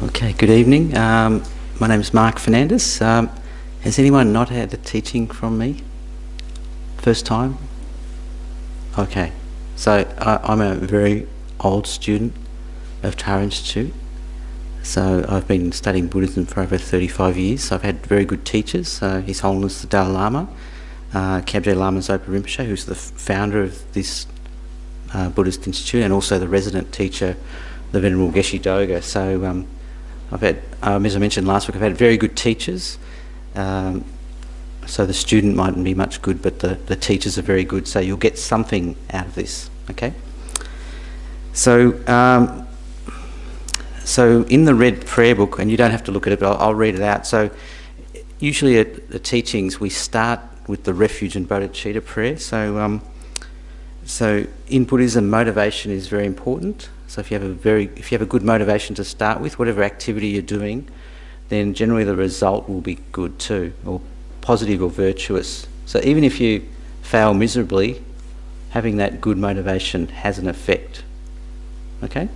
Okay, good evening. My name is Mark Fernandez. Has anyone not had a teaching from me? First time? Okay. So I'm a very old student of Tara Institute. So I've been studying Buddhism for over 35 years. So I've had very good teachers. His Holiness the Dalai Lama, Khyabje Lama Zopa Rinpoche, who's the founder of this Buddhist Institute, and also the resident teacher, the Venerable Geshe Doga. So I've had, as I mentioned last week, I've had very good teachers. So the student mightn't be much good, but the teachers are very good. So you'll get something out of this, okay? So, so in the red prayer book, and you don't have to look at it, but I'll read it out. So usually at the teachings, we start with the refuge and bodhicitta prayer. So in Buddhism, motivation is very important. So if you have a good motivation to start with, whatever activity you're doing, then generally the result will be good too, or positive or virtuous. So even if you fail miserably, having that good motivation has an effect. Okay?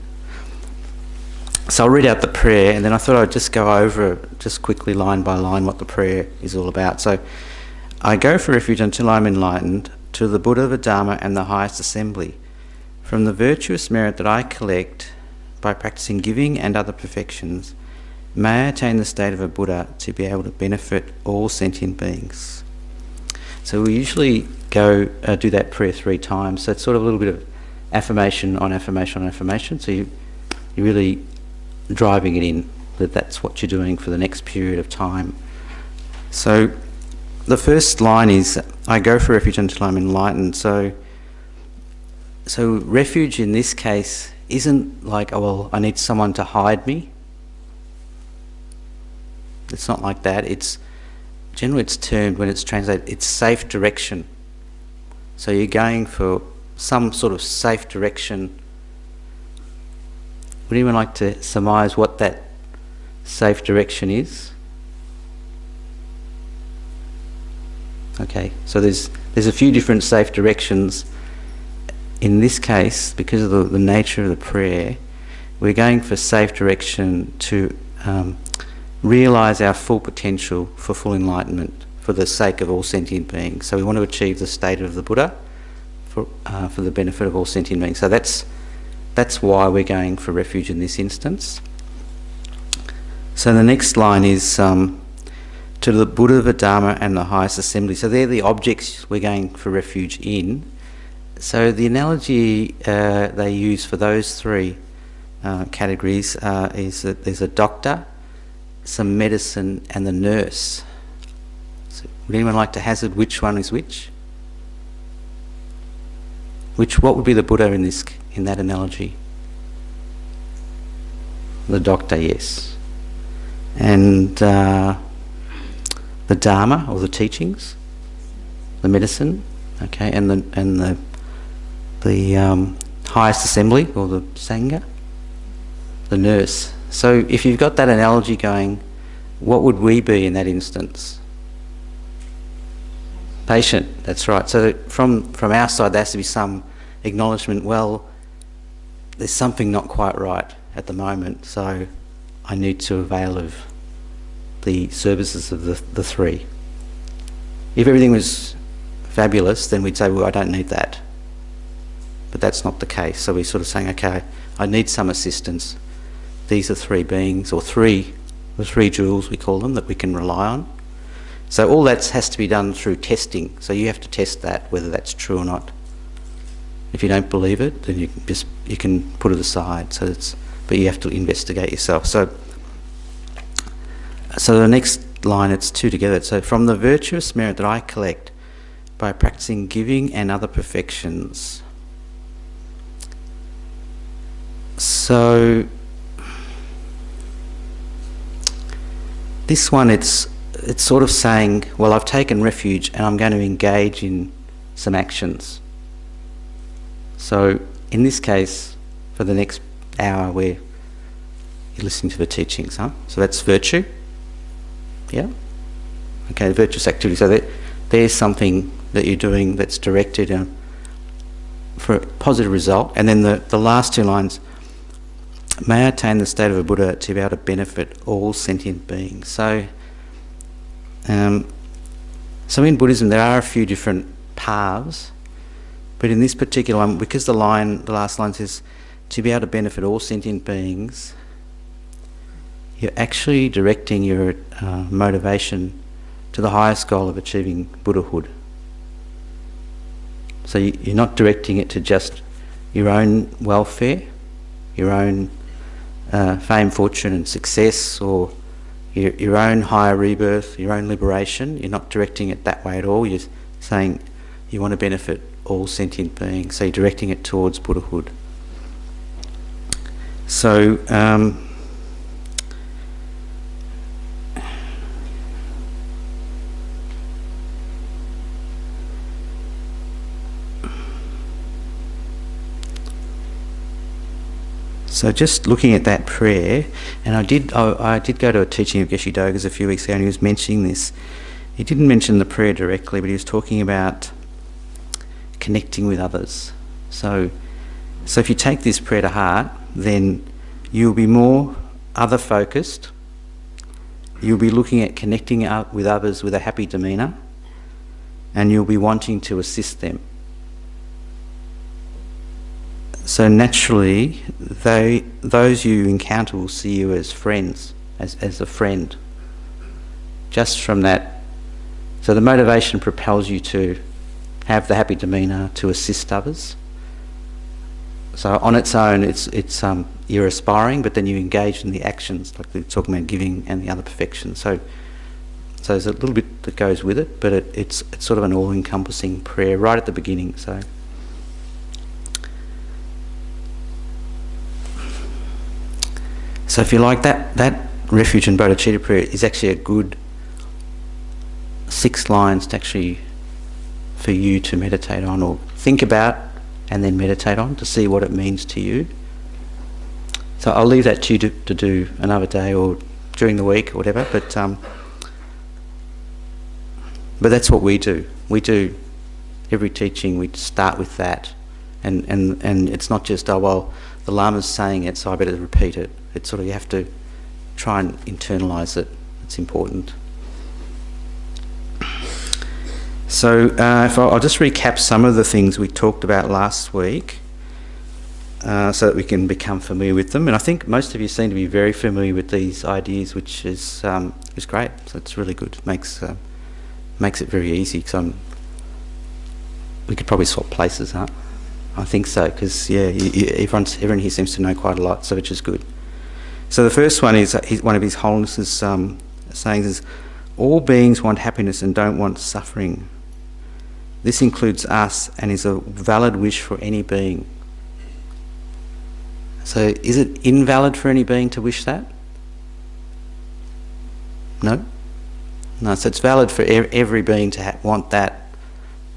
So I'll read out the prayer, and then I thought I'd just go over just quickly line by line what the prayer is all about. So I go for refuge until I'm enlightened to the Buddha, the Dharma and the highest assembly. From the virtuous merit that I collect by practicing giving and other perfections, may I attain the state of a Buddha to be able to benefit all sentient beings. So we usually go do that prayer 3 times. So it's sort of a little bit of affirmation on affirmation on affirmation. So you're really driving it in that that's what you're doing for the next period of time. So the first line is, I go for refuge until I'm enlightened. So refuge in this case isn't like, oh well, I need someone to hide me. It's not like that. It's generally it's termed, when it's translated, it's safe direction. So you're going for some sort of safe direction. Would anyone like to surmise what that safe direction is? Okay, so there's a few different safe directions. In this case, because of the nature of the prayer, we're going for safe direction to realise our full potential for full enlightenment for the sake of all sentient beings. So we want to achieve the state of the Buddha for the benefit of all sentient beings. So that's why we're going for refuge in this instance. So the next line is to the Buddha, the Dharma and the highest assembly. So they're the objects we're going for refuge in. So the analogy they use for those 3 categories is that there's a doctor, some medicine and the nurse. So would anyone like to hazard which one is which? What would be the Buddha in that analogy? The doctor, yes. And the Dharma, or the teachings, the medicine, okay, and the highest assembly, or the Sangha, the nurse. So if you've got that analogy going, what would we be in that instance? Patient, that's right. So from our side there has to be some acknowledgement, well, there's something not quite right at the moment, so I need to avail of the services of the 3. If everything was fabulous, then we'd say, well, I don't need that. But that's not the case. So we're sort of saying, okay, I need some assistance. These are 3 beings, or the 3 jewels we call them, that we can rely on. So all that has to be done through testing. So you have to test that, whether that's true or not. If you don't believe it, then you can put it aside. But you have to investigate yourself. So the next line, it's 2 together. So from the virtuous merit that I collect by practicing giving and other perfections. So this one, it's sort of saying, well, I've taken refuge and I'm going to engage in some actions. So in this case, for the next hour, you're listening to the teachings, huh? So that's virtue. Yeah? Okay, virtuous activity. So there's something that you're doing that's directed for a positive result. And then the last 2 lines, may I attain the state of a Buddha to be able to benefit all sentient beings. So in Buddhism there are a few different paths, but in this particular one, because the last line says to be able to benefit all sentient beings, you're actually directing your motivation to the highest goal of achieving Buddhahood. So you're not directing it to just your own welfare, your own fame, fortune and success, or your own higher rebirth, your own liberation. You're not directing it that way at all. You're saying you want to benefit all sentient beings, so you're directing it towards Buddhahood. So So just looking at that prayer, and I did go to a teaching of Geshe Doga's a few weeks ago, and he was mentioning this. He didn't mention the prayer directly, but he was talking about connecting with others. So if you take this prayer to heart, then you'll be more other focused. You'll be looking at connecting up with others with a happy demeanour, and you'll be wanting to assist them. So naturally, those you encounter will see you as friends, as a friend. Just from that, so the motivation propels you to have the happy demeanour, to assist others. So on its own, it's you're aspiring, but then you engage in the actions, like we're talking about giving and the other perfections. So there's a little bit that goes with it, but it's sort of an all-encompassing prayer right at the beginning. So if you like, that refuge and bodhicitta prayer is actually a good 6 lines for you to meditate on, or think about and then meditate on, to see what it means to you. So I'll leave that to you to do another day or during the week or whatever, but that's what we do. We do every teaching, we start with that, and it's not just, oh well, the Lama's saying it, so I better repeat it. It's sort of, you have to try and internalise it. It's important. So I'll just recap some of the things we talked about last week, so that we can become familiar with them. And I think most of you seem to be very familiar with these ideas, which is great. So it's really good. Makes it very easy. Because we could probably swap places, huh? I think so, because everyone here seems to know quite a lot, so which is good. So the first one is one of His Holiness's sayings is, all beings want happiness and don't want suffering. This includes us and is a valid wish for any being. So is it invalid for any being to wish that? No? No, so it's valid for every being to want that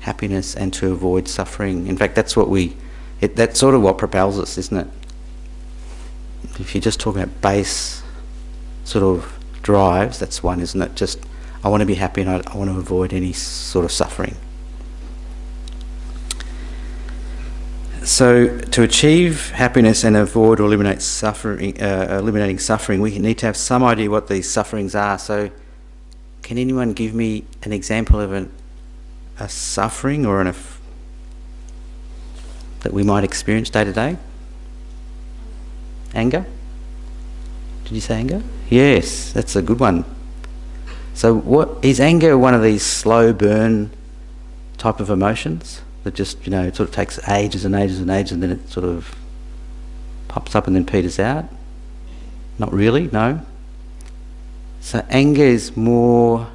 happiness and to avoid suffering. In fact, that's that's sort of what propels us, isn't it? If you're just talking about base sort of drives, that's one, isn't it? Just, I want to be happy and I want to avoid any sort of suffering. So to achieve happiness and avoid or eliminate suffering, eliminating suffering, we need to have some idea what these sufferings are. So can anyone give me an example of a suffering or that we might experience day to day? Anger? Did you say anger? Yes, that's a good one. So what is anger? One of these slow burn type of emotions that just, it sort of takes ages and ages and ages, and then it sort of pops up and then peters out? Not really, no. So anger is more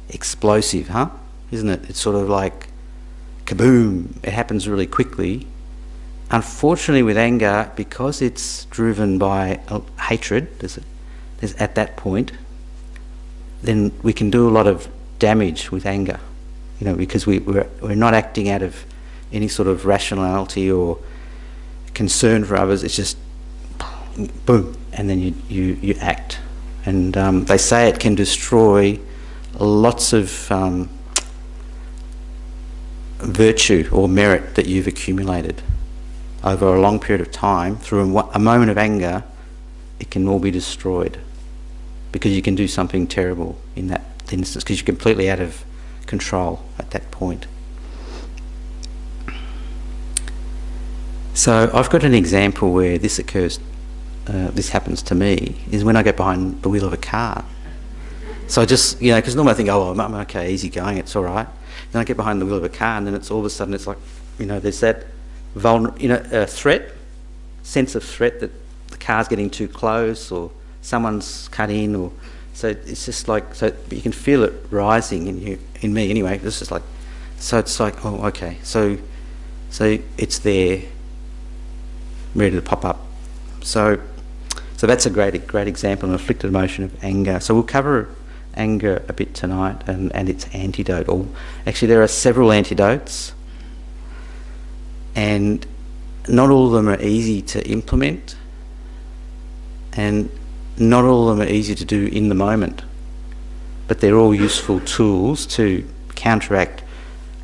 explosive, huh? Isn't it? It's sort of like kaboom, it happens really quickly. Unfortunately with anger, because it's driven by hatred, there's at that point, then we can do a lot of damage with anger, because we're not acting out of any sort of rationality or concern for others. It's just boom, and then you act. And they say it can destroy lots of virtue or merit that you've accumulated. over a long period of time, through a moment of anger, it can all be destroyed, because you can do something terrible in that instance, because you're completely out of control at that point. So I've got an example where this occurs, this happens to me, is when I get behind the wheel of a car. So I just, because normally I think, oh, well, I'm okay, easy going, it's all right. Then I get behind the wheel of a car, and then it's all of a sudden, it's like, there's that threat, sense of threat that the car's getting too close, or someone's cut in, or so it's just like, so you can feel it rising in me anyway. It's just like, so it's like, oh, okay, so it's there, ready to pop up. So that's a great example, an afflicted emotion of anger. So we'll cover anger a bit tonight, and its antidote. Or actually, there are several antidotes, and not all of them are easy to implement, and not all of them are easy to do in the moment, but they're all useful tools to counteract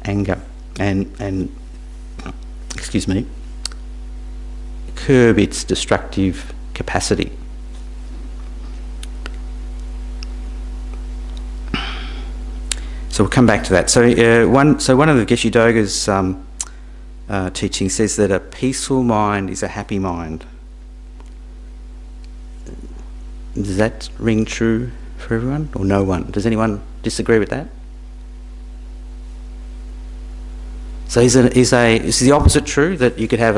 anger and curb its destructive capacity. So we'll come back to that. So one of the Geshe Doga's teachings says that a peaceful mind is a happy mind. Does that ring true for everyone, or no one? Does anyone disagree with that? So is the opposite true, that you could have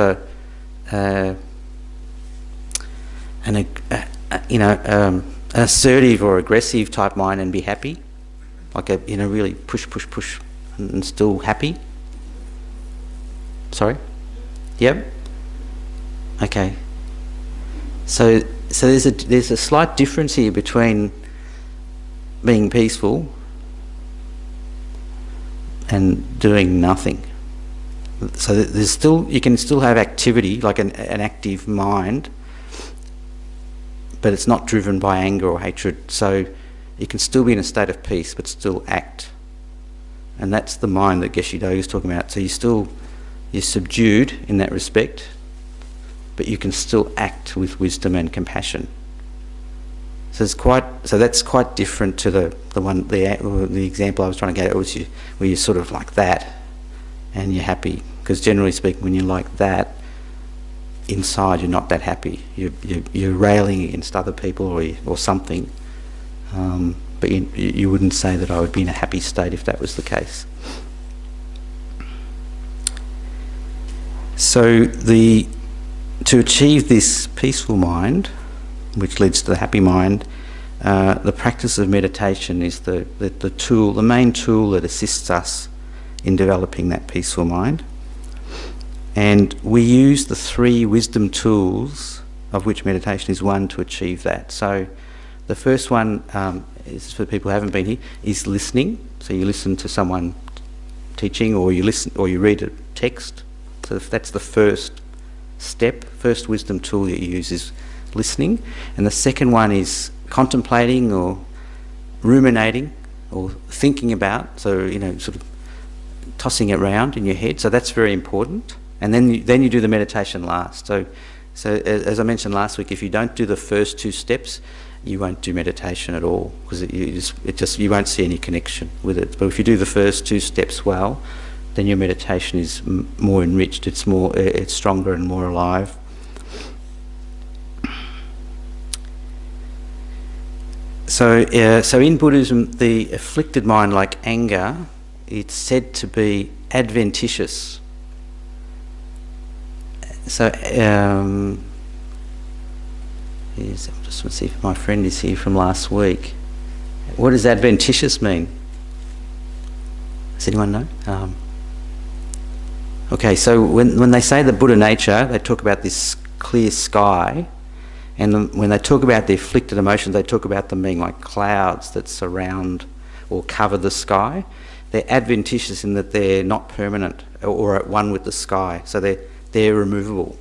an assertive or aggressive type mind and be happy, like really push and still happy? Sorry? Yep. Okay. So there's a slight difference here between being peaceful and doing nothing. So you can still have activity, like an active mind, but it's not driven by anger or hatred. So you can still be in a state of peace, but still act. And that's the mind that Geshe Doga is talking about. So you're subdued in that respect, but you can still act with wisdom and compassion. So that's quite different to the example I was trying to get, where you're sort of like that and you're happy. Because generally speaking, when you're like that, inside you're not that happy. You're railing against other people or something, but you wouldn't say that I would be in a happy state if that was the case. So to achieve this peaceful mind, which leads to the happy mind, the practice of meditation is the tool, the main tool that assists us in developing that peaceful mind. And we use the 3 wisdom tools, of which meditation is one, to achieve that. So the first one, is for people who haven't been here, is listening. So you listen to someone teaching, or you read a text. So that's the first step, first wisdom tool that you use is listening. And the second one is contemplating or ruminating or thinking about, so sort of tossing it around in your head. So that's very important. And then you do the meditation last. So as I mentioned last week, if you don't do the first 2 steps, you won't do meditation at all, because you won't see any connection with it. But if you do the first 2 steps well, then your meditation is more enriched. It's stronger and more alive. So in Buddhism, the afflicted mind, like anger, it's said to be adventitious. So I just want to see if my friend is here from last week. What does adventitious mean? Does anyone know? Okay, so when they say the Buddha nature, they talk about this clear sky, and when they talk about the afflicted emotions, they talk about them being like clouds that surround or cover the sky. They're adventitious in that they're not permanent or at one with the sky, so they're removable.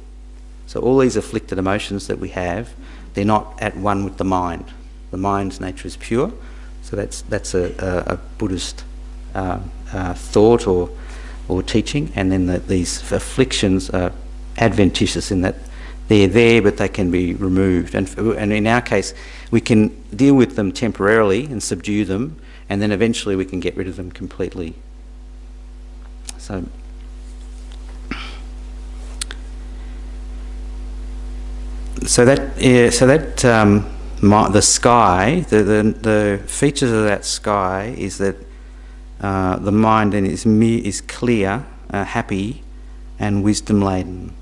So all these afflicted emotions that we have, they're not at one with the mind. The mind's nature is pure, so that's a Buddhist thought or teaching. And then these afflictions are adventitious in that they're there, but they can be removed. And in our case, we can deal with them temporarily and subdue them, and then eventually we can get rid of them completely. So the sky, the features of that sky is that the mind then is clear, happy, and wisdom laden.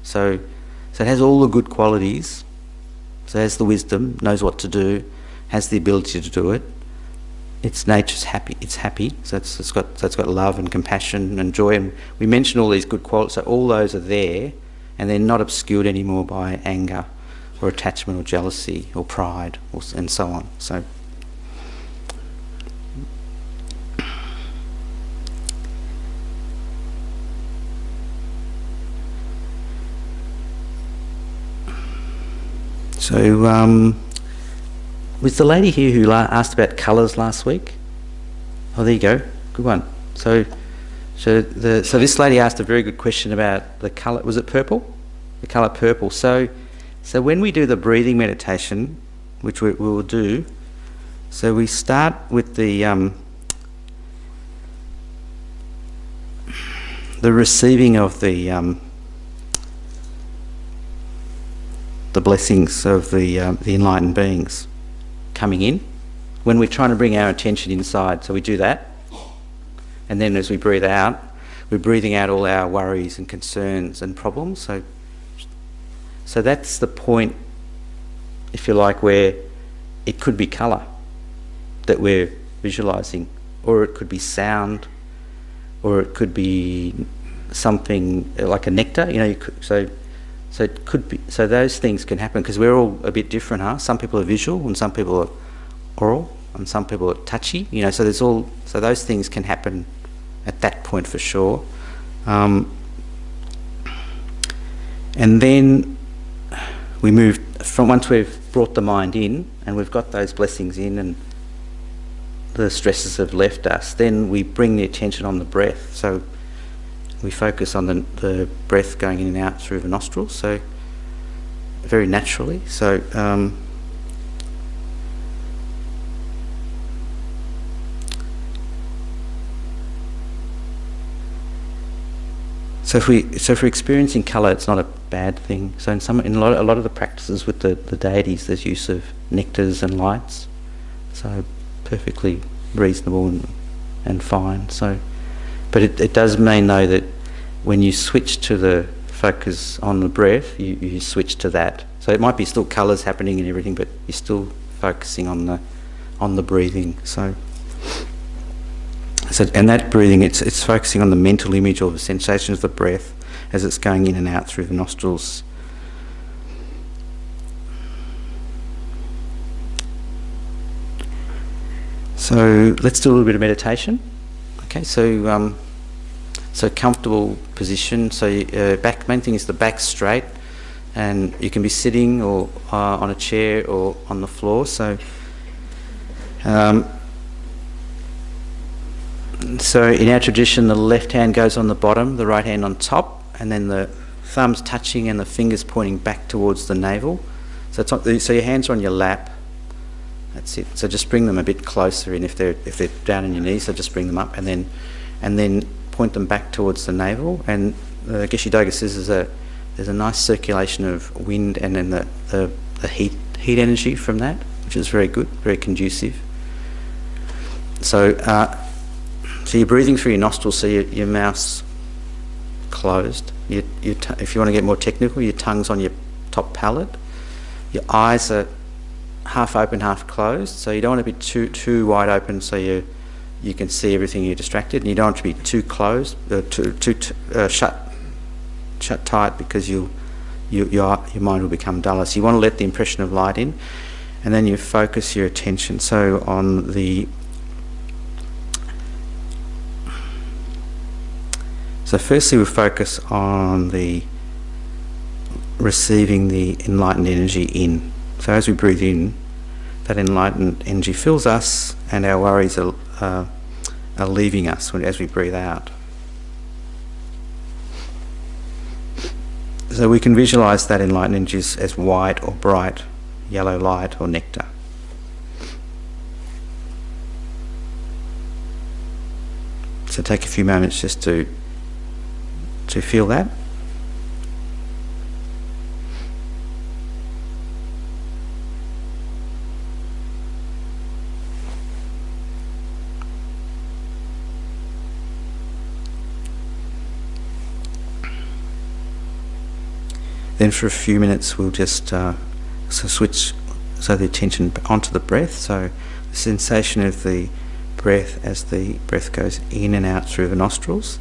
So it has all the good qualities. So it has the wisdom, knows what to do, has the ability to do it. Its nature's happy. It's happy. So it's got love and compassion and joy. And we mentioned all these good qualities. So all those are there, and they're not obscured anymore by anger, or attachment, or jealousy, or pride, and so on. So was the lady here who asked about colours last week? Oh, there you go. Good one. So this lady asked a very good question about the colour. Was it purple? The colour purple. So when we do the breathing meditation, which we will do, so we start with the receiving of the blessings of the enlightened beings coming in. When we're trying to bring our attention inside, so we do that, and then as we breathe out, we're breathing out all our worries and concerns and problems. So that's the point, if you like, where it could be colour that we're visualising, or it could be sound, or it could be something like a nectar. So it could be. So those things can happen because we're all a bit different, huh? Some people are visual, and some people are oral, and some people are touchy. So there's all. So those things can happen at that point for sure. And then we move from, once we've brought the mind in and we've got those blessings in and the stresses have left us, then we bring the attention on the breath. So we focus on the breath going in and out through the nostrils, so very naturally. So if we're experiencing colour, it's not a bad thing. So in a lot of the practices with the deities, there's use of nectars and lights. So perfectly reasonable and fine. But it does mean, though, that when you switch to the focus on the breath, you switch to that. So it might be still colours happening and everything, but you're still focusing on the breathing. So and that breathing, it's focusing on the mental image or the sensations of the breath as it's going in and out through the nostrils. So let's do a little bit of meditation. Okay, so comfortable position. So main thing is the back straight, and you can be sitting or on a chair or on the floor. So in our tradition, the left hand goes on the bottom, the right hand on top, and then the thumbs touching and the fingers pointing back towards the navel. So your hands are on your lap. That's it. So just bring them a bit closer, and if they're down on your knees, so just bring them up, and then point them back towards the navel. And Geshe Doga says there's a nice circulation of wind, and then the heat energy from that, which is very good, very conducive. So you're breathing through your nostrils, so your mouth's closed. If you want to get more technical, your tongue's on your top palate. Your eyes are half open, half closed. So you don't want to be too wide open, so you can see everything. You're distracted, and you don't want to be too closed, shut tight, because your mind will become duller. So you want to let the impression of light in, and then you focus your attention. So on the So firstly we focus on the receiving the enlightened energy in. So as we breathe in, that enlightened energy fills us, and our worries are leaving us as we breathe out. So we can visualise that enlightened energy as white or bright, yellow light or nectar. So take a few moments just to feel that. Then for a few minutes we'll just switch the attention onto the breath, so the sensation of the breath as the breath goes in and out through the nostrils.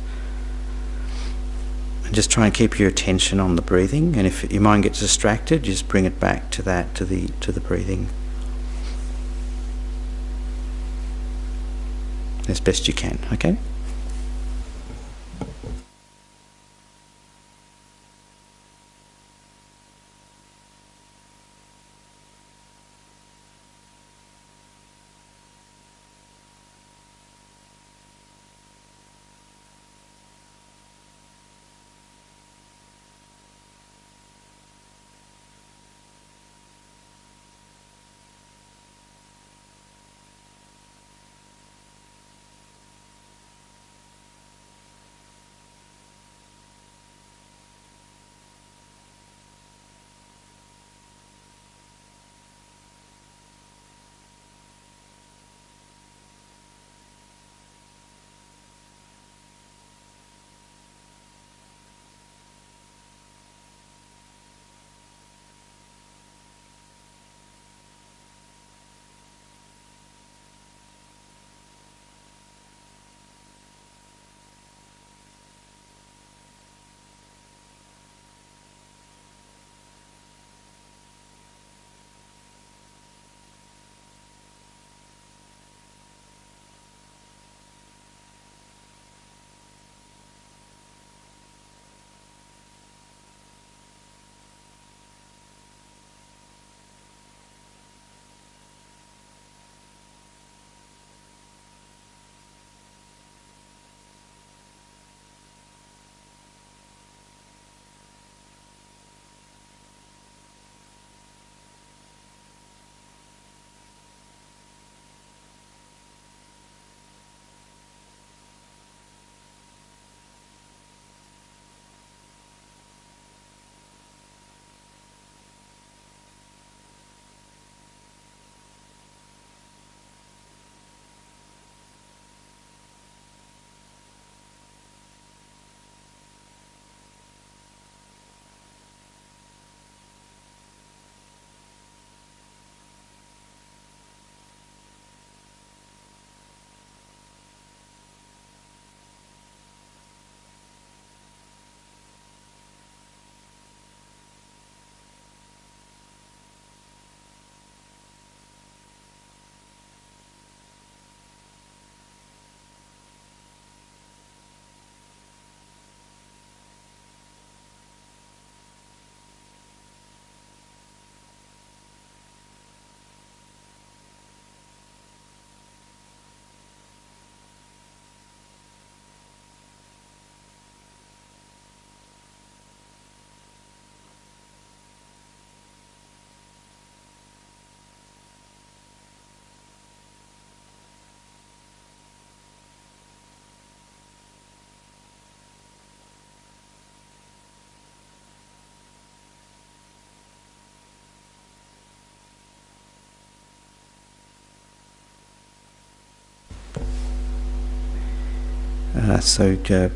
And just try and keep your attention on the breathing, and if your mind gets distracted, just bring it back to that, to the breathing as best you can, okay?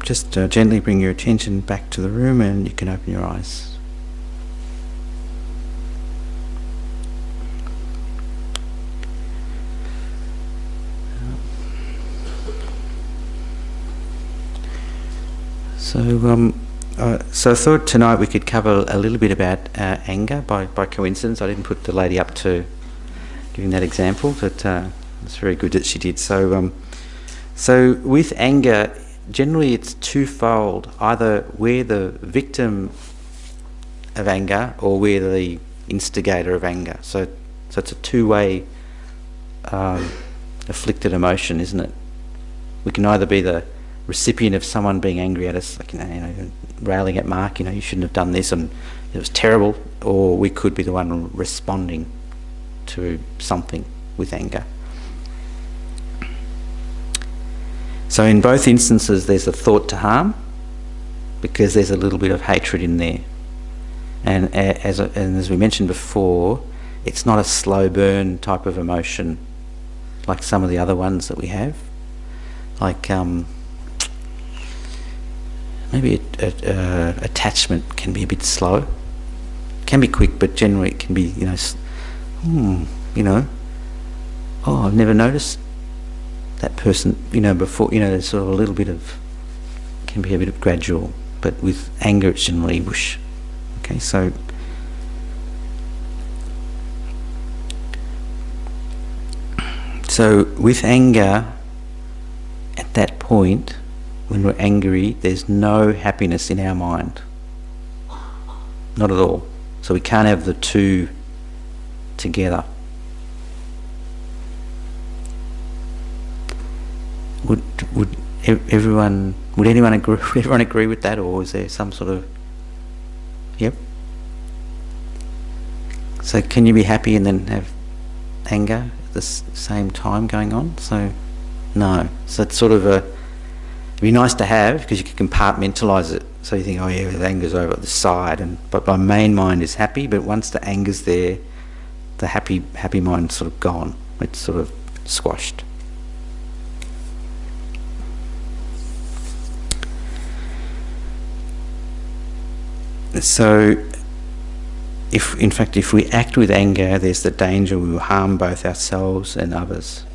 Just gently bring your attention back to the room and you can open your eyes. So I thought tonight we could cover a little bit about anger. By coincidence, I didn't put the lady up to giving that example, but it's very good that she did. So with anger, generally it's twofold. Either we're the victim of anger or we're the instigator of anger. So it's a two-way afflicted emotion, isn't it? We can either be the recipient of someone being angry at us, like, railing at Mark, you shouldn't have done this and it was terrible, or we could be the one responding to something with anger. So in both instances there's a thought to harm, because there's a little bit of hatred in there. And as we mentioned before, it's not a slow burn type of emotion like some of the other ones that we have. Like maybe attachment can be a bit slow. It can be quick, but generally it can be, oh, I've never noticed that person, before, there's sort of a little bit of, can be a bit of gradual, but with anger it's generally whoosh. Okay, so with anger, at that point, when we're angry, there's no happiness in our mind. Not at all. So we can't have the two together. Would anyone agree with that, or is there some sort of... Yep. So can you be happy and then have anger at the same time going on? So no. So it's sort of it'd be nice to have, because you can compartmentalise it. So you think, oh yeah, the anger's over at the side, but my main mind is happy. But once the anger's there, the happy mind's sort of gone. It's sort of squashed. So, if we act with anger, there's the danger we will harm both ourselves and others.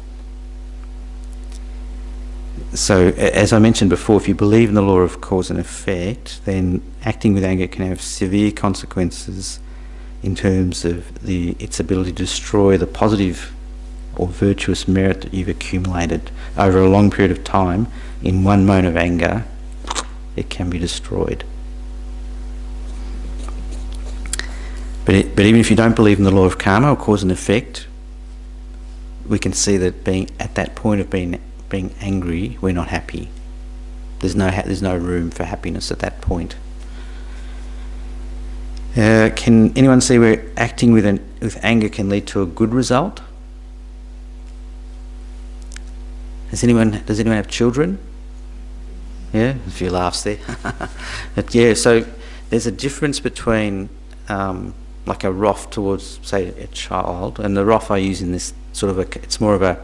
So, as I mentioned before, if you believe in the law of cause and effect, then acting with anger can have severe consequences in terms of its ability to destroy the positive or virtuous merit that you've accumulated over a long period of time. In one moment of anger, it can be destroyed. But even if you don't believe in the law of karma or cause and effect, we can see that being at that point of being angry, we're not happy. There's no room for happiness at that point. Can anyone see where acting with anger can lead to a good result? Does anyone have children? Yeah, a few laughs there. But yeah, so there's a difference between like a wrath towards, say, a child, and the wrath I use in this sort of it's more of a,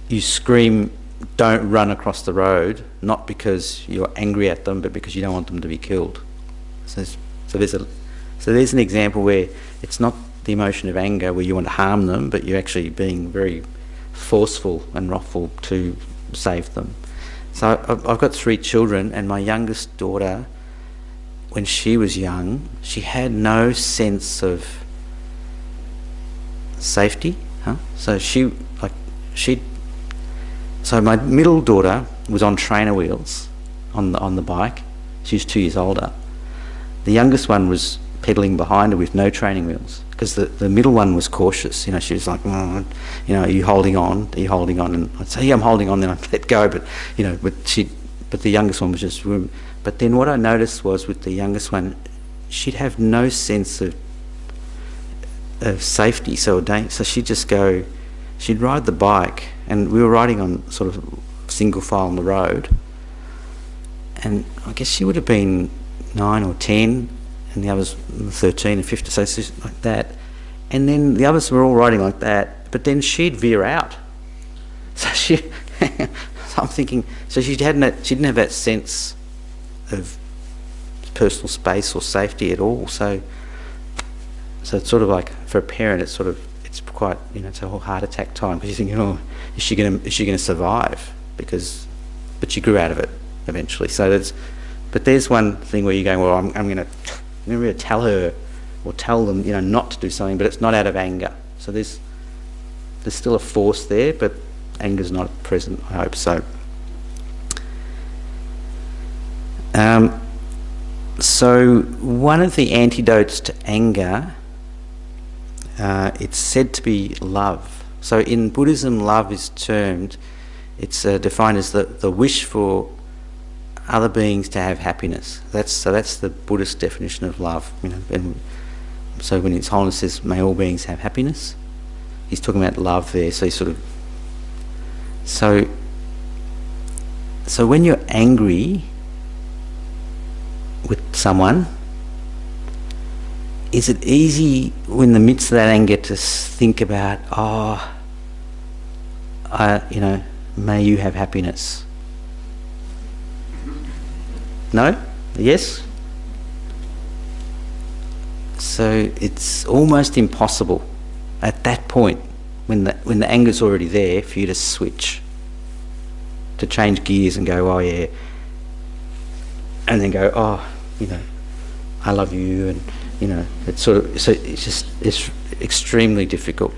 you scream, don't run across the road, not because you're angry at them, but because you don't want them to be killed. So there's an example where it's not the emotion of anger where you want to harm them, but you're actually being very forceful and wrathful to save them. So I've got 3 children, and my youngest daughter, when she was young, she had no sense of safety. So so my middle daughter was on trainer wheels on the bike. She was 2 years older. The youngest one was pedaling behind her with no training wheels, because the middle one was cautious. She was like, are you holding on? Are you holding on? And I'd say, yeah, I'm holding on. Then I'd let go. But but the youngest one was just. But then what I noticed was, with the youngest one, she'd have no sense of safety. So she'd ride the bike, and we were riding on sort of single file on the road, and I guess she would have been 9 or 10, and the others 13 and 15, so it's just like that. And then the others were all riding like that, but then she'd veer out. So so I'm thinking, so she didn't have that sense of personal space or safety at all. So it's sort of like, for a parent, it's quite, it's a whole heart attack time, because you think, is she going to survive? But she grew out of it eventually. So there's one thing where you're going, well, I'm going to tell her or tell them, not to do something, but it's not out of anger. So there's still a force there, but anger's not present, I hope so. So one of the antidotes to anger, it's said to be love. So in Buddhism, love is defined as the wish for other beings to have happiness. That's the Buddhist definition of love. And so when His Holiness says, "May all beings have happiness," He's talking about love there. So so when you're angry with someone, is it easy in the midst of that anger to think about, may you have happiness? No? Yes? So it's almost impossible at that point, when the anger's already there, for you to switch, to change gears and go, "Oh yeah," and then go, "Oh, I love you," and it's so it's extremely difficult.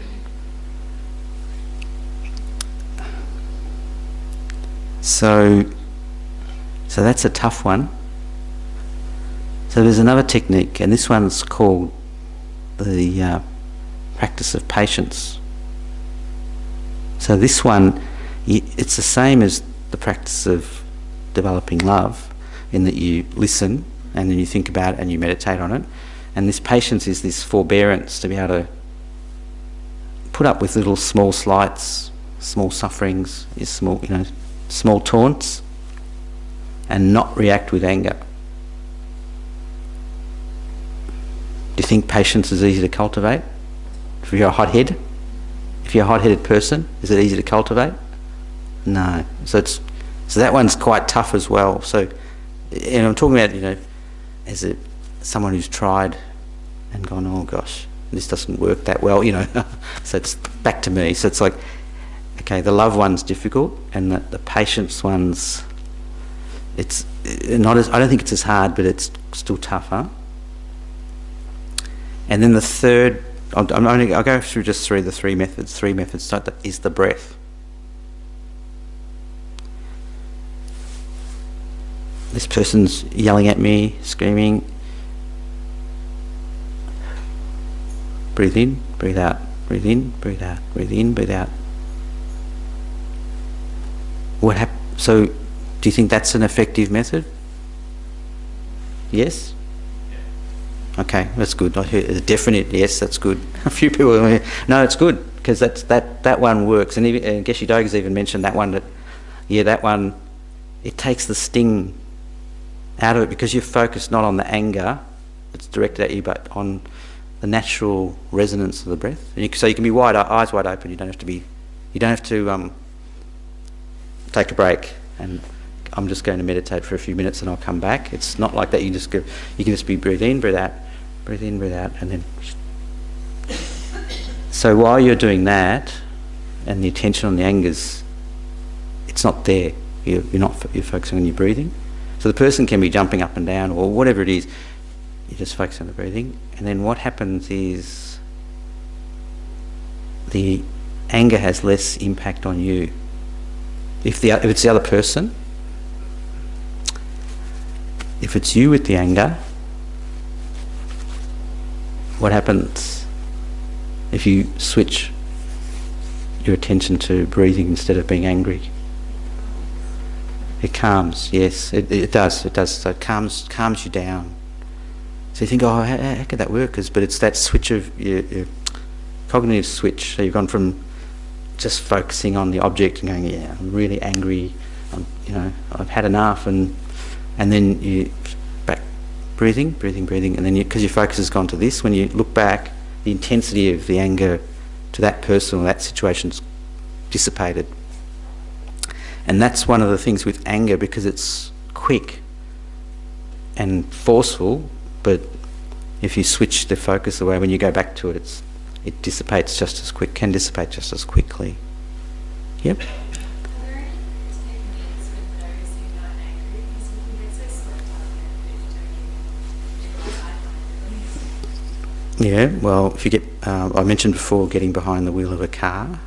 So that's a tough one. So there's another technique, and this one's called the practice of patience. So this one, it's the same as the practice of developing love, in that you listen and then you think about it and you meditate on it. And this patience is this forbearance to be able to put up with little small slights, small sufferings, small taunts, and not react with anger. Do you think patience is easy to cultivate? If you're a hot-headed person, is it easy to cultivate? No. So that one's quite tough as well. So, and I'm talking about, as someone who's tried and gone, "Oh gosh, this doesn't work that well," So it's back to me. So it's like, okay, the love one's difficult, and the patience one's, it's not as, I don't think it's as hard, but it's still tougher. And then the third, I'll go through just the three methods. Is the breath. This person's yelling at me, screaming. Breathe in, breathe out. Breathe in, breathe out. Breathe in, breathe out. So, do you think that's an effective method? Yes? Okay, that's good. I heard a definite yes, that's good. A few people are, no, it's good, because that one works. And Geshe Doga's even mentioned that one, that one, it takes the sting out of it, because you're focused not on the anger that's directed at you, but on the natural resonance of the breath. And so you can be eyes wide open. You don't have to take a break and I'm just going to meditate for a few minutes and I'll come back. It's not like that. You can just be breathe in, breathe out, breathe in, breathe out, and then. So while you're doing that, and the attention on the anger's, it's not there. You're focusing on your breathing. So the person can be jumping up and down or whatever it is. You just focus on the breathing, and then what happens is the anger has less impact on you. If it's the other person, if it's you with the anger, what happens if you switch your attention to breathing instead of being angry? It calms, yes, it does. So it calms you down. So you think, oh, how could that work? But it's that switch of your cognitive switch. So you've gone from just focusing on the object and going, yeah, I'm really angry, I've had enough, and then you back breathing, and then because your focus has gone to this, when you look back, the intensity of the anger to that person or that situation's dissipated. And that's one of the things with anger, because it's quick and forceful, but if you switch the focus away, when you go back to it, it dissipates just as quick, can dissipate just as quickly. Yep. Are there any techniques with those who are not angry? Because we can get so swept up in Yeah, well, if you get, I mentioned before, getting behind the wheel of a car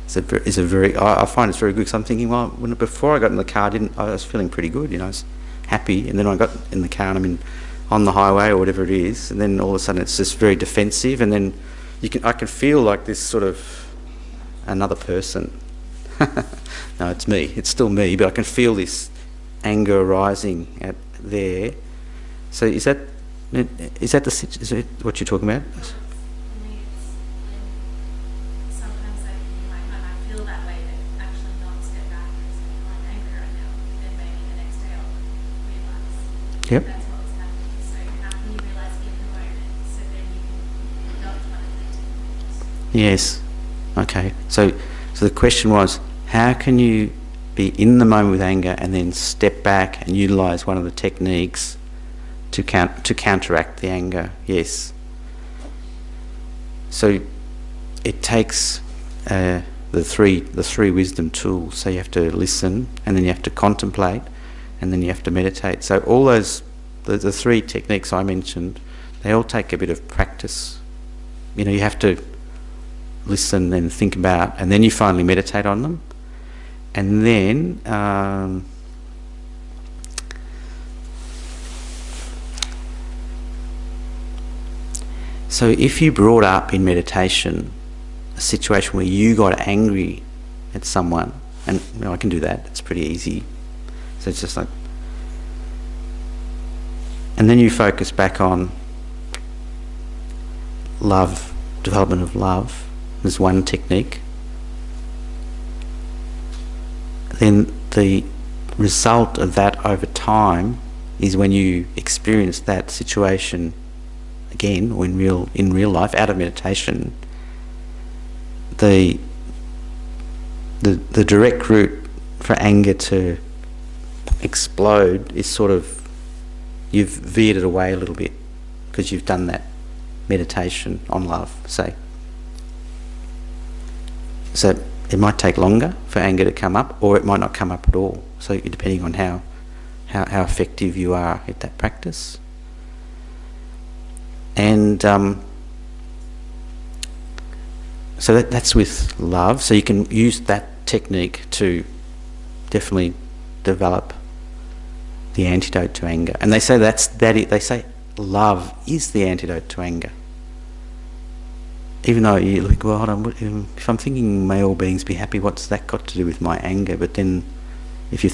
is a very, I find it's very good, because I'm thinking, well, before I got in the car, I was feeling pretty good, I was happy, and then I got in the car and I'm on the highway or whatever it is, and then all of a sudden it's just very defensive, and then I can feel like this sort of another person. No, it's me. It's still me, but I can feel this anger arising at there. So is that is it what you're talking about? For me, it's when sometimes I feel that way, that actually not step back and say, oh, I'm angry right now. But then maybe the next day I'll realise Yep. that's what was happening. So how can you realise in the moment so then you can not want to think? Yes. Okay. So the question was, how can you be in the moment with anger and then step back and utilise one of the techniques to counteract the anger? Yes. So it takes the three wisdom tools. So you have to listen, and then you have to contemplate, and then you have to meditate. So all those the three techniques I mentioned, they all take a bit of practice. You know, you have to listen and think about, and then you finally meditate on them. And then so if you brought up in meditation a situation where you got angry at someone, and you know, I can do that, it's pretty easy. So it's just like, and then you focus back on love, development of love. There's one technique. Then the result of that over time is when you experience that situation again, or in real life, out of meditation, the direct route for anger to explode is sort of, you've veered it away a little bit because you've done that meditation on love, say. So it might take longer for anger to come up, or it might not come up at all. So depending on how effective you are at that practice. And so that's with love. So you can use that technique to definitely develop the antidote to anger. And they say they say love is the antidote to anger. Even though you're like, well, hold on, if I'm thinking may all beings be happy, what's that got to do with my anger? But then, if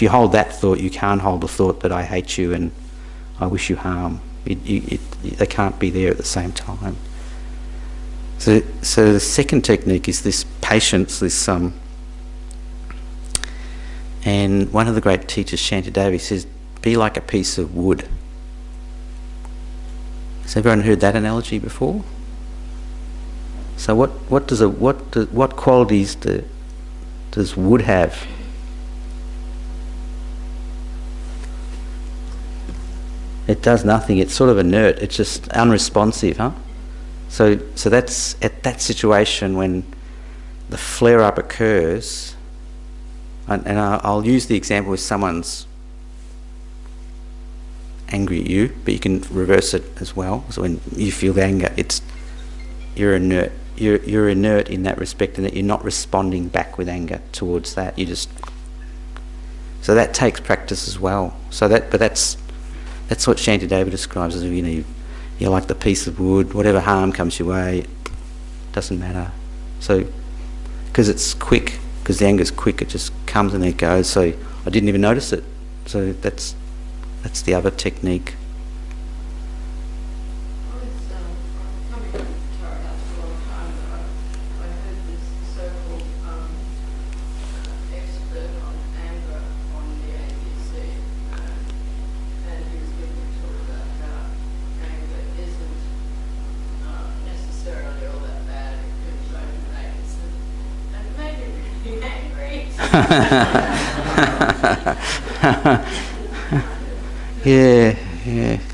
you hold that thought, you can't hold the thought that I hate you and I wish you harm. They can't be there at the same time. So the second technique is this patience. And one of the great teachers, Shantidevi, says, "Be like a piece of wood." Has everyone heard that analogy before? So what qualities does wood have? It does nothing. It's sort of inert. It's just unresponsive, huh? So that's at that situation when the flare-up occurs, and I'll use the example with someone's angry at you, but you can reverse it as well. So when you feel the anger, you're inert. You're inert in that respect, in that you're not responding back with anger towards that. So that takes practice as well. But that's what Shantidevi describes as, you know, you're like the piece of wood. Whatever harm comes your way, it doesn't matter. So because it's quick, because the anger's quick, it just comes and it goes. So I didn't even notice it. So that's the other technique.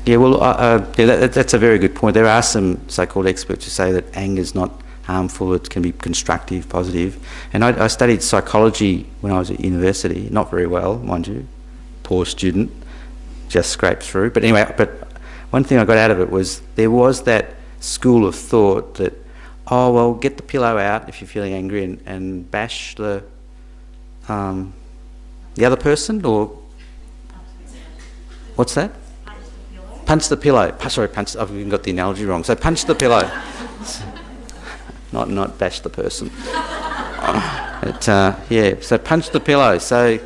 Yeah. Well, that's a very good point. There are some so-called experts who say that anger is not harmful; it can be constructive, positive. And I studied psychology when I was at university. Not very well, mind you. Poor student, just scraped through. But anyway, one thing I got out of it was there was that school of thought that, oh well, get the pillow out if you're feeling angry and bash the other person, or what's that? Punch the pillow. Sorry, I've even got the analogy wrong. So punch the pillow, not bash the person. So punch the pillow. So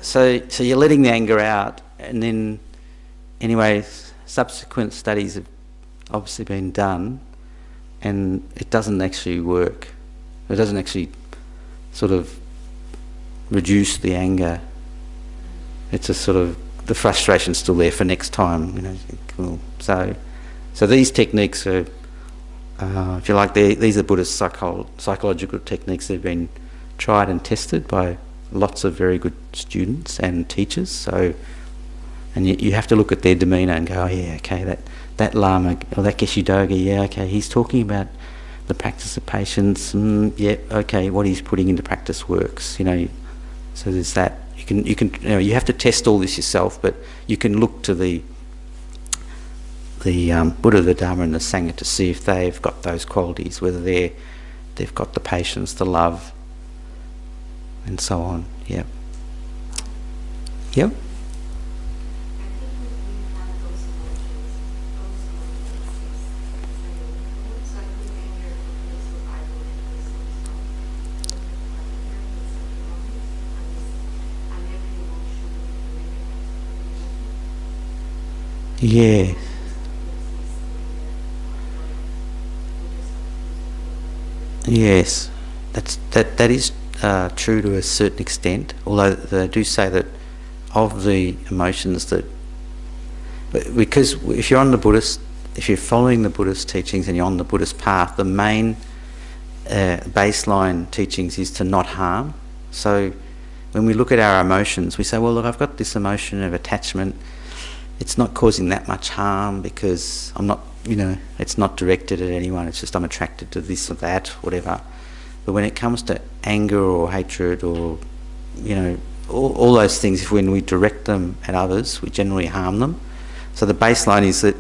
So you're letting the anger out, and then anyway, subsequent studies have obviously been done, and it doesn't actually work. It doesn't actually sort of reduce the anger. It's a sort of, the frustration's still there for next time, you know. Cool. So these techniques are, if you like, these are Buddhist psychological techniques that have been tried and tested by lots of very good students and teachers. So, and you have to look at their demeanour and go, oh yeah, okay, that Lama or that Geshe Doga, yeah, okay, he's talking about the practice of patience. Yeah, okay, what he's putting into practice works. You know, so there's that. You can you have to test all this yourself, but you can look to the Buddha, the Dharma, and the Sangha to see if they've got those qualities, whether they've got the patience, the love, and so on. Yeah. Yep. Yeah. Yes, that is true to a certain extent. Although they do say that of the emotions that, because if you're following the Buddhist teachings and you're on the Buddhist path, the main baseline teachings is to not harm. So when we look at our emotions, we say, well, look, I've got this emotion of attachment. It's not causing that much harm because I'm not, you know, it's not directed at anyone. It's just I'm attracted to this or that, whatever. But when it comes to anger or hatred or, you know, all those things, when we direct them at others, we generally harm them. So the baseline is that,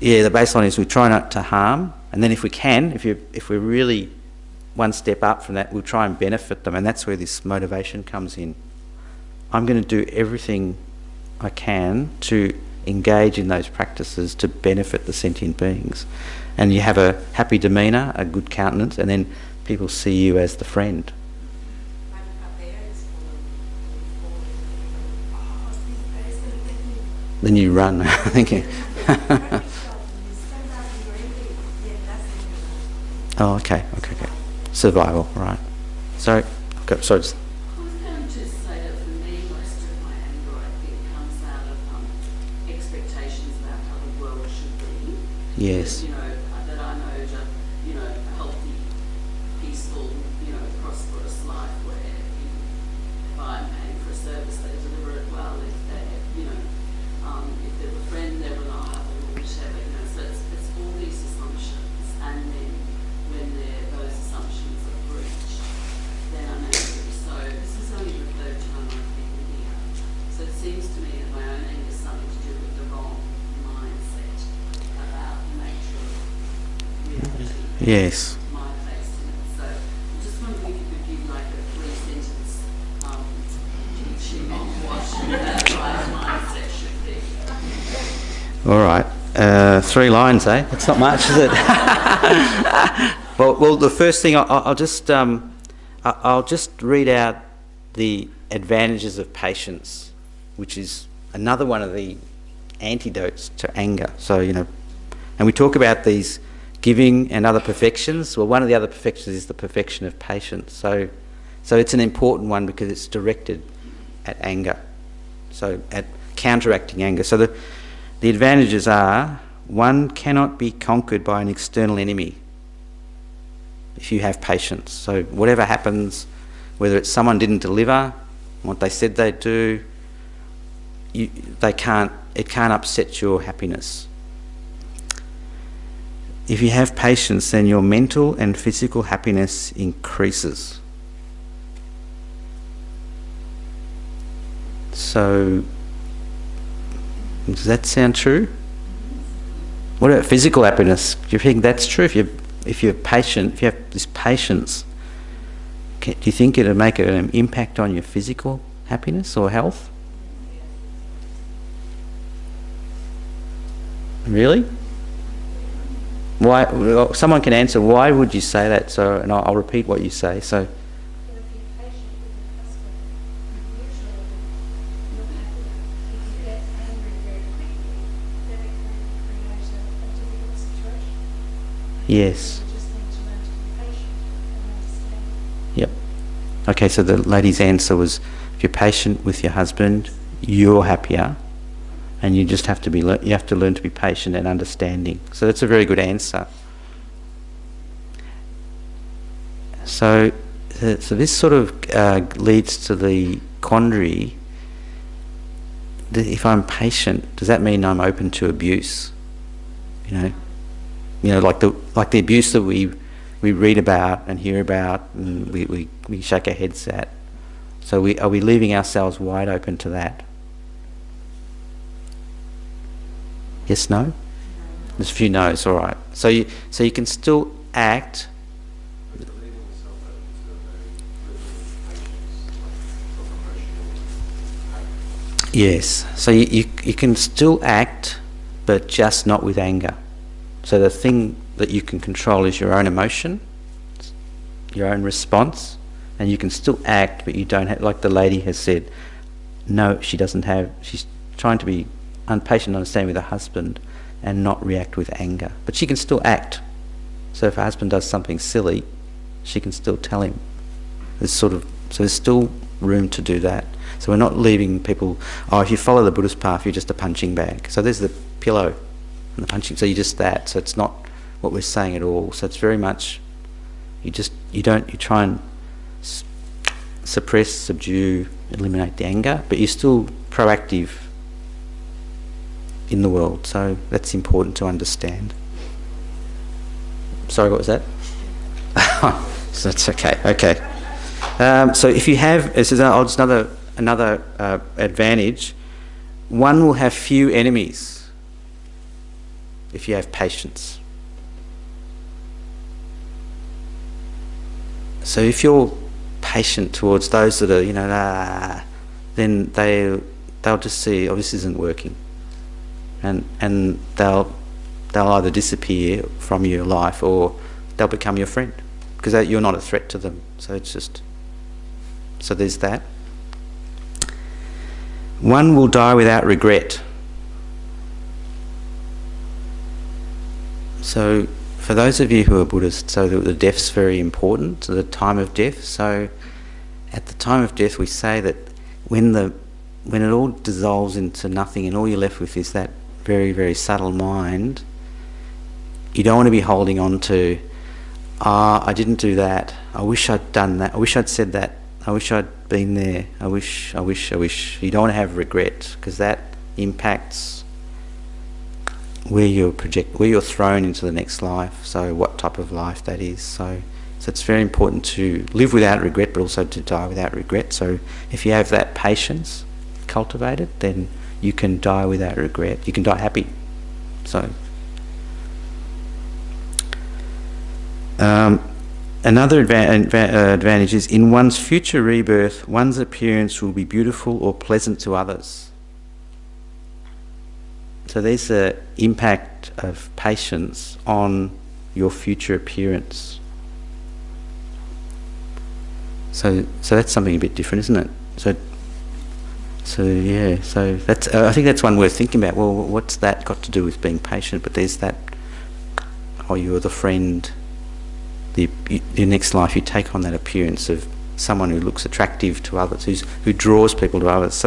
the baseline is we try not to harm, and then if we can, if we're really one step up from that, we'll try and benefit them, and that's where this motivation comes in. I'm going to do everything I can to engage in those practices to benefit the sentient beings. And you have a happy demeanour, a good countenance, and then people see you as the friend. Then you run, thinking. Oh, okay. Survival, right. Sorry. Okay, sorry. Yes. You know, that I know to, you know, a healthy, peaceful, you know, prosperous life where if I'm paying for a service, they deliver it well. If they, you know, if they're a friend, they're reliable or whatever, you know. So it's all these assumptions, and then when those assumptions are breached, then I'm angry. So this is only the third time I've been here. So it seems to me that my own anger is something to do with the wrong mindset about the nature of reality. Yes. My place in it. So I'm just wondering if you could give like a 3-sentence teaching on what that right mindset should be. All right. 3 lines, eh? It's not much, is it? well, the first thing I'll just read out the advantages of patience, which is another one of the antidotes to anger. So, you know, and we talk about these giving and other perfections. Well, one of the other perfections is the perfection of patience. So it's an important one because it's directed at anger. So at counteracting anger. So the advantages are, one cannot be conquered by an external enemy if you have patience. So whatever happens, whether it's someone didn't deliver what they said they'd do, it can't upset your happiness. If you have patience, then your mental and physical happiness increases. So, does that sound true? What about physical happiness? Do you think that's true? If you're patient, if you have this patience, do you think it'll make an impact on your physical happiness or health? Really? Why? Well, someone can answer. Why would you say that? And I'll repeat what you say. So. Yes. You just need to learn to be patient and understand. Yep. Okay, so the lady's answer was, if you're patient with your husband, you're happier, and you just have to be you have to learn to be patient and understanding. So that's a very good answer. So this sort of leads to the quandary. If I'm patient, does that mean I'm open to abuse? You know, like the abuse that we read about and hear about, and we shake our heads at. So are we leaving ourselves wide open to that? Yes, no? There's a few no's, all right. So you can still act. Yes. So you can still act, but just not with anger. So the thing that you can control is your own emotion, your own response, and you can still act, but you don't have, like the lady has said, no, she's trying to be patient and understanding with her husband and not react with anger. But she can still act. So if her husband does something silly, she can still tell him. So there's still room to do that. So we're not leaving people, if you follow the Buddhist path, you're just a punching bag. So there's the pillow and the punching, so you're just that. So it's not what we're saying at all. So it's very much, you try and suppress, subdue, eliminate the anger, but you're still proactive in the world. So that's important to understand. Sorry, what was that? So that's okay. Okay. So if you have, this is another advantage. One will have few enemies if you have patience. So if you're patient towards those that are, then they'll just see, this isn't working, and they'll either disappear from your life or they'll become your friend because you're not a threat to them. So there's that. One will die without regret. So for those of you who are Buddhist, so the death's very important, so the time of death. So at the time of death we say that when it all dissolves into nothing and all you're left with is that very, very subtle mind, you don't want to be holding on to, I didn't do that, I wish I'd done that, I wish I'd said that, I wish I'd been there, I wish. You don't want to have regret, because that impacts where you're thrown into the next life, so what type of life that is. So it's very important to live without regret, but also to die without regret. So if you have that patience cultivated, then you can die without regret. You can die happy. So another advantage is in one's future rebirth, one's appearance will be beautiful or pleasant to others. So there's the impact of patience on your future appearance. So that's something a bit different, isn't it? So yeah. So that's I think that's one worth thinking about. Well, what's that got to do with being patient? But there's that. You're the friend. Your next life, you take on that appearance of someone who looks attractive to others, who draws people to others.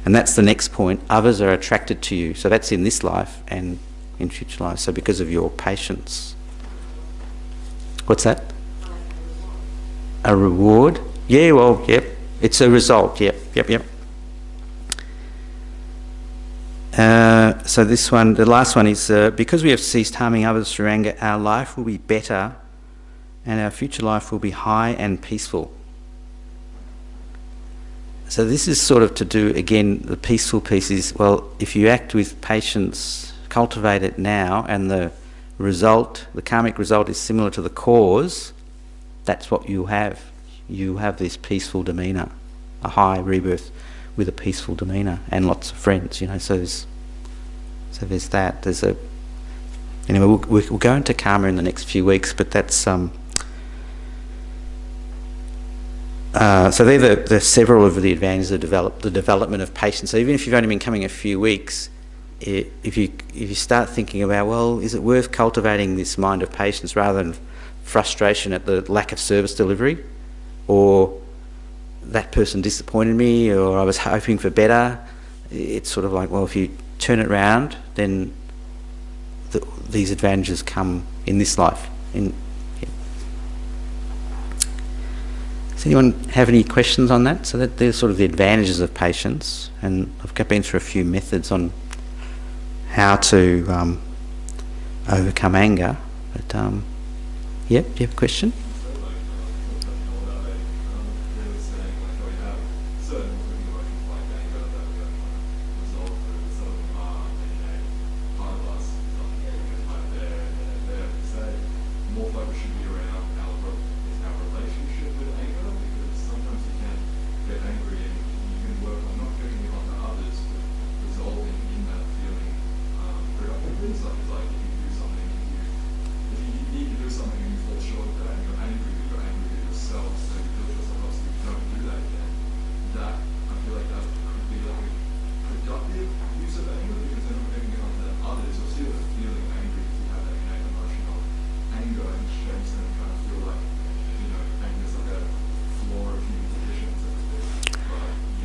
And that's the next point. Others are attracted to you. So that's in this life and in future life. So because of your patience. What's that? A reward? Yeah, well, yep. It's a result. Yep. So this one, the last one is, because we have ceased harming others through anger, our life will be better and our future life will be high and peaceful. So this is sort of to do, again, the peaceful piece is, well, if you act with patience, cultivate it now, and the result, the karmic result is similar to the cause, that's what you'll have. You have this peaceful demeanour, a high rebirth with a peaceful demeanour and lots of friends, so there's that. Anyway, we'll go into karma in the next few weeks, but that's so they're several of the advantages of the development of patience. So even if you've only been coming a few weeks, if you start thinking about, well, is it worth cultivating this mind of patience rather than frustration at the lack of service delivery, or that person disappointed me, or I was hoping for better? It's sort of like, well, if you turn it around, then these advantages come in this life. Does anyone have any questions on that? So that there's sort of the advantages of patience, and I've been through a few methods on how to overcome anger. But yeah, do you have a question?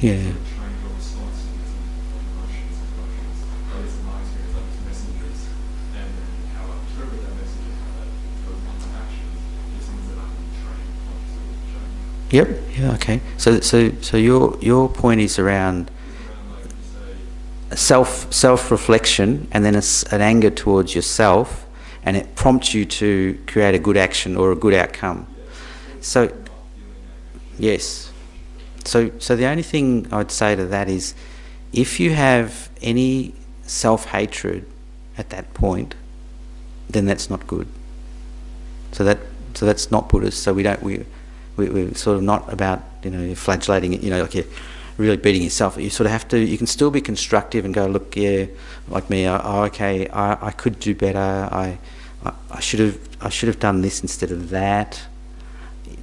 Yeah. Yep. Yeah. Okay. So your point is around self reflection, and then an anger towards yourself, and it prompts you to create a good action or a good outcome. So yes. So the only thing I'd say to that is, if you have any self-hatred at that point, then that's not good. So that's not Buddhist. So we're sort of not about, flagellating it, like you're really beating yourself. You sort of have to. You can still be constructive and go, look, yeah, like me. Okay, I could do better. I should have done this instead of that.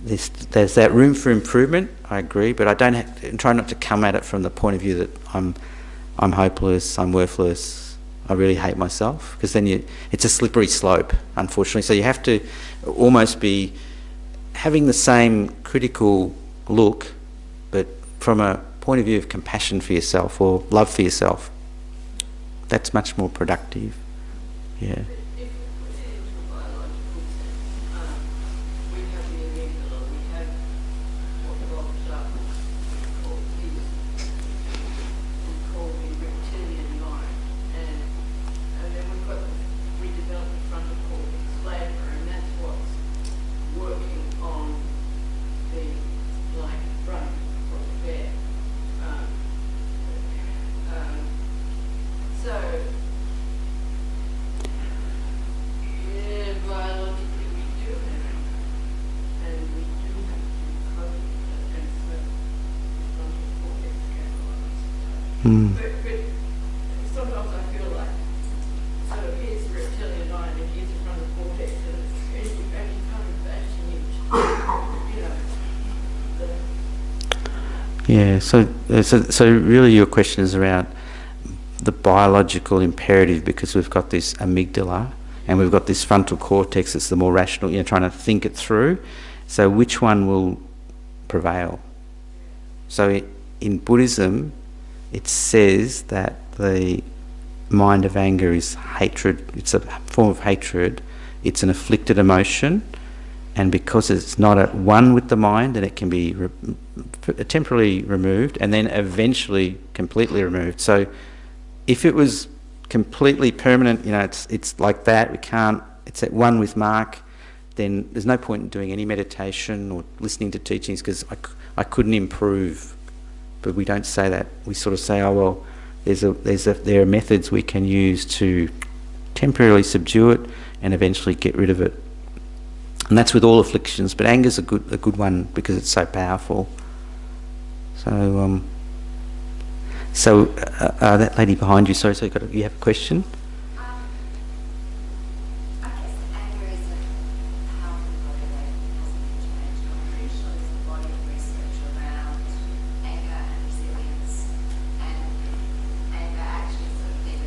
There's that room for improvement. I agree, but I try not to come at it from the point of view that I'm hopeless, I'm worthless, I really hate myself, because then it's a slippery slope, unfortunately. So you have to almost be having the same critical look, but from a point of view of compassion for yourself or love for yourself. That's much more productive. Yeah. But sometimes I feel like, so here's the reptilian mind and here's the frontal cortex, and you kind of bashing Yeah, so really your question is around the biological imperative, because we've got this amygdala and we've got this frontal cortex that's the more rational, trying to think it through. So which one will prevail? So in Buddhism, it says that the mind of anger is hatred. It's a form of hatred. It's an afflicted emotion, and because it's not at one with the mind, then it can be temporarily removed and then eventually completely removed. So if it was completely permanent, it's like that, it's at one with Mark, then there's no point in doing any meditation or listening to teachings, because I couldn't improve. But we don't say that. We sort of say, oh well, there are methods we can use to temporarily subdue it and eventually get rid of it. And that's with all afflictions, but anger's a good one because it's so powerful. So that lady behind you, sorry, so you have a question? I guess anger is a powerful body that hasn't changed. I'm pretty sure there's a body of research around anger and resilience, and anger actually sort of never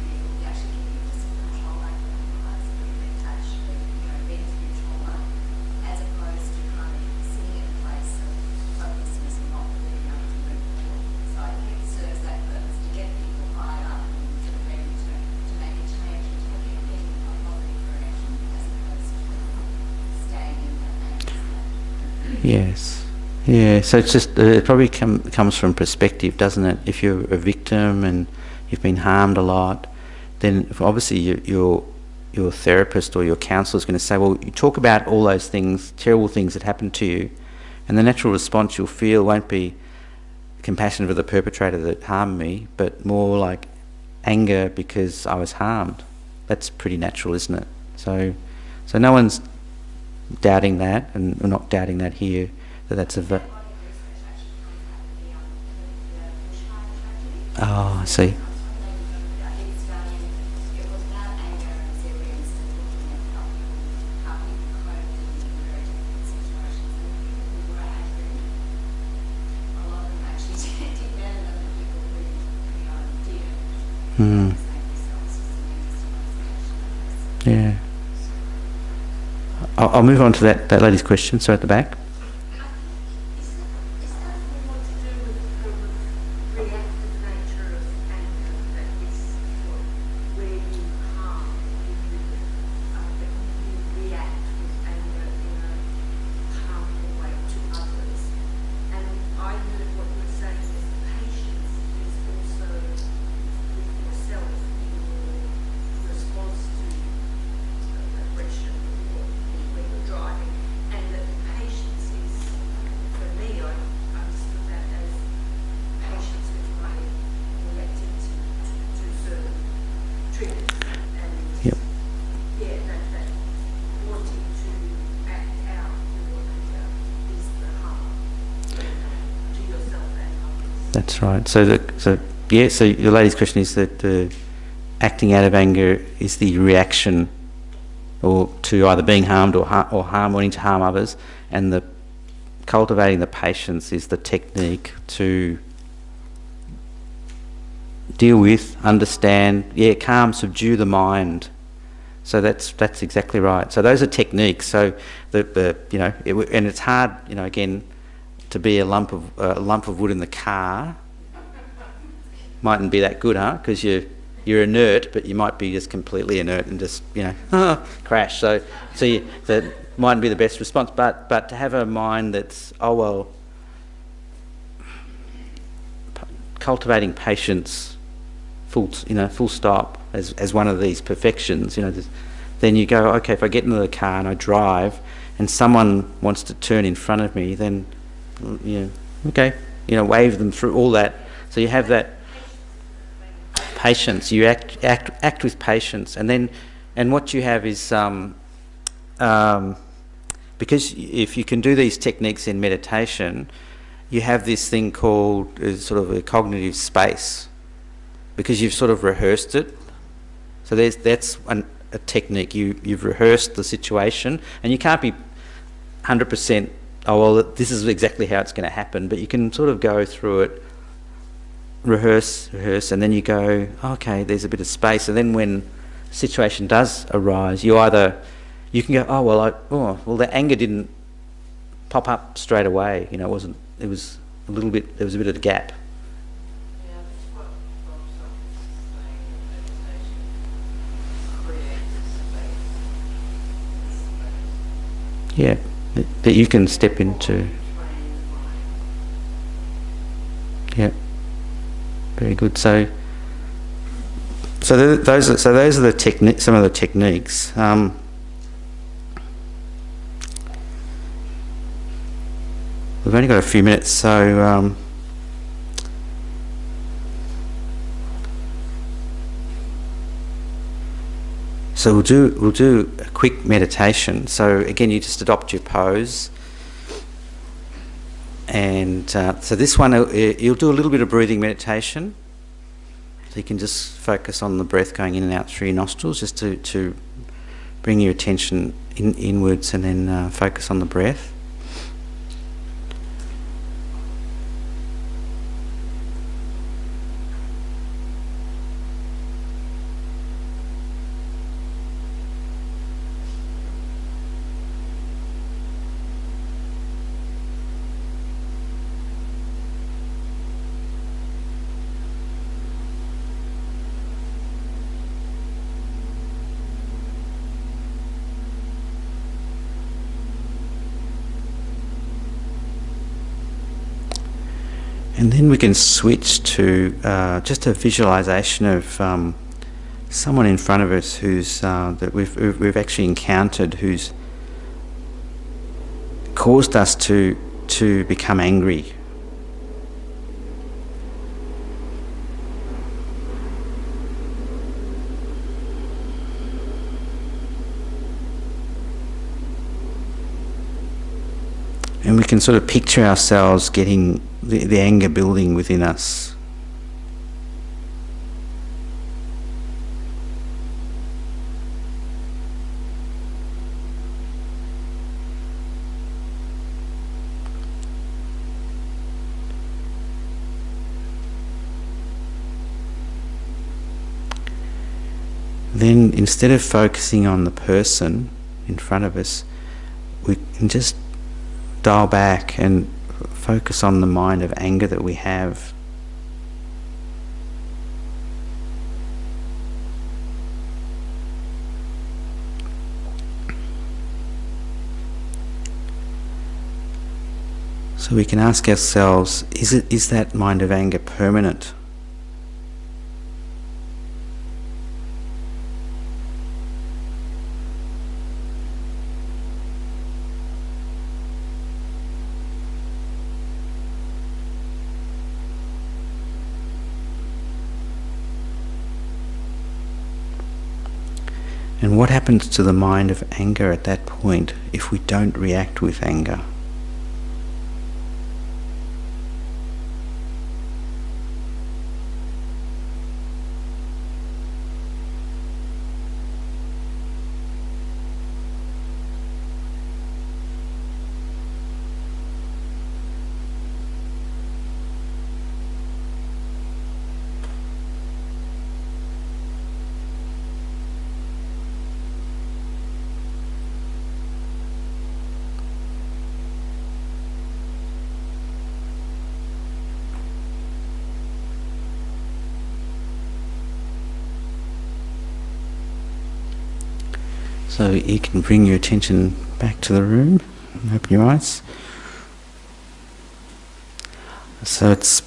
Yes. Yeah. So it's just it probably comes from perspective, doesn't it? If you're a victim and you've been harmed a lot, then obviously your therapist or your counsellor is going to say, well, you talk about all those things, terrible things that happened to you, and the natural response you'll feel won't be compassion for the perpetrator that harmed me, but more like anger because I was harmed. That's pretty natural, isn't it? So no one's doubting that, and we're not doubting that here, that's a... Body research actually comes out of the bushfire tragedy. Oh, I see. I did study, it was about anger and resilience and looking at how people coped in very different situations. And people who were angry, a lot of them actually did better than the people who didn't. Hmm. Save themselves as an investigation. Yeah. I'll move on to that lady's question, so at the back. Is that more to do with the sort of reactive nature of anger, that is where you harm, you react with anger in a harmful way to others? And I heard what you were saying is patience is also with yourself in your response to aggression or when you're driving, and that patience is, for me, I understood that as patience with my reacting to certain triggers, and Yep. yeah, that wanting to act out your anger is the harm to yourself and others. That's right. So your lady's question is that the acting out of anger is the reaction or to either being harmed or wanting to harm others, and the cultivating the patience is the technique to deal with, understand, calm, subdue the mind. So that's exactly right. So those are techniques. So and it's hard, again, to be a lump of wood in the car. Mightn't be that good, huh? Because you're inert, but you might be just completely inert and just crash. So that mightn't be the best response. But to have a mind that's cultivating patience, full stop, as one of these perfections. Then you go, okay, if I get into the car and I drive, and someone wants to turn in front of me, then wave them through all that. So you have that patience. You act with patience, and what you have is because if you can do these techniques in meditation, you have this thing called sort of a cognitive space, because you've sort of rehearsed it. So that's a technique. You've rehearsed the situation, and you can't be 100%. Oh well, this is exactly how it's going to happen. But you can sort of go through it, rehearse, and then you go, okay, there's a bit of space, and then when a situation does arise, you can go, the anger didn't pop up straight away. It wasn't. It was a little bit. There was a bit of a gap. Yeah, that's what Bob Socks is saying in meditation. Create space. Yeah, that you can step into. Yeah, very good. So those are the some of the techniques. We've only got a few minutes, so we'll do a quick meditation. So again, you just adopt your pose, and so this one you'll do a little bit of breathing meditation. So you can just focus on the breath going in and out through your nostrils, just to bring your attention inwards, and then focus on the breath. And then we can switch to just a visualization of someone in front of us who's that we've actually encountered, who's caused us to become angry. And we can sort of picture ourselves getting the anger building within us. Then, instead of focusing on the person in front of us, we can just dial back and focus on the mind of anger that we have. So we can ask ourselves, is that mind of anger permanent? And what happens to the mind of anger at that point if we don't react with anger? So you can bring your attention back to the room and open your eyes. So it's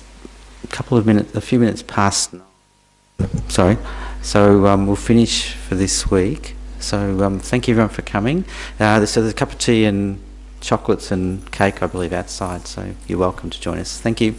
a few minutes past. Sorry. So we'll finish for this week. So thank you everyone for coming. There's a cup of tea and chocolates and cake, I believe, outside. So you're welcome to join us. Thank you.